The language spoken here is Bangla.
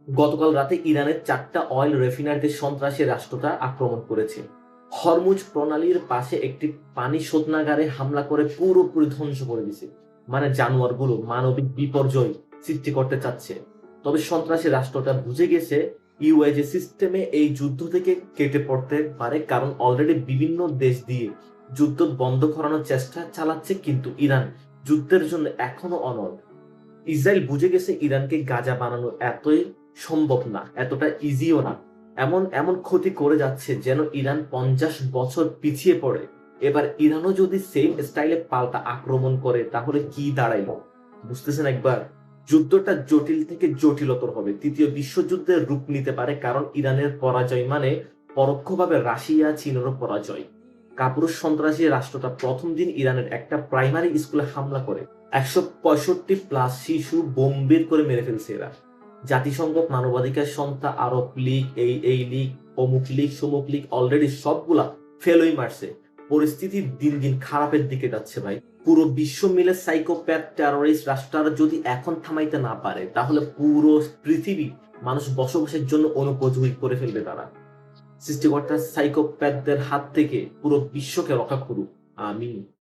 গতকাল রাতে ইরানের 4টা অয়েল রিফাইনারিতে সন্ত্রাসী রাষ্ট্রটা আক্রমণ করেছে। হরমুজ প্রণালীর পাশে একটি পানি শোধনাগারে হামলা করে পুরোপুরি ধ্বংস করে দিছে। মানে জানোয়ারগুলো মানবিক বিপর্যয় সৃষ্টি করতে চাচ্ছে। তবে সন্ত্রাসী রাষ্ট্রটা বুঝে গেছে ইউআইজি সিস্টেমে এই যুদ্ধ থেকে কেটে পড়তে পারে, কারণ অলরেডি বিভিন্ন দেশ দিয়ে যুদ্ধ বন্ধ করানোর চেষ্টা চালাচ্ছে, কিন্তু ইরান যুদ্ধের জন্য এখনো অনড়। ইসরায়েল বুঝে গেছে ইরানকে গাজা বানানো এতই সম্ভব না, এতটা ইজিও না। এমন এমন ক্ষতি করে যাচ্ছে যেন ইরান 50 বছর পিছিয়ে পড়ে। এবার ইরানও যদি সেম স্টাইলে পাল্টা আক্রমণ করে তাহলে কি দাঁড়াইল বুঝতেছেন একবার? যুদ্ধটা জটিল থেকে জটিলতর হবে, তৃতীয় বিশ্বযুদ্ধের রূপ নিতে পারে, কারণ ইরানের পরাজয় মানে পরোক্ষভাবে রাশিয়া চীনেরও পরাজয়। কাপুরুষ সন্ত্রাসী রাষ্ট্রটা প্রথম দিন ইরানের একটা প্রাইমারি স্কুলে হামলা করে 165+ শিশু বোম বের করে মেরে ফেলছে এরা। জাতিসংঘ, মানবাধিকার সংস্থা, আরব লীগ, এই লীগ, অমুক লীগ, সমুক লীগ অলরেডি সবগুলা ফেলই মারছে। পরিস্থিতি দিন দিন খারাপের দিকে যাচ্ছে ভাই। পুরো বিশ্ব মিলে সাইকোপ্যাথ টেরোরিস্ট রাষ্ট্ররা যদি এখন থামাইতে না পারে তাহলে পুরো পৃথিবী মানুষ বসবাসের জন্য অনুপযোগী করে ফেলবে তারা। সৃষ্টিকর্তা সাইকোপ্যাথদের হাত থেকে পুরো বিশ্বকে রক্ষা করুক। আমিন।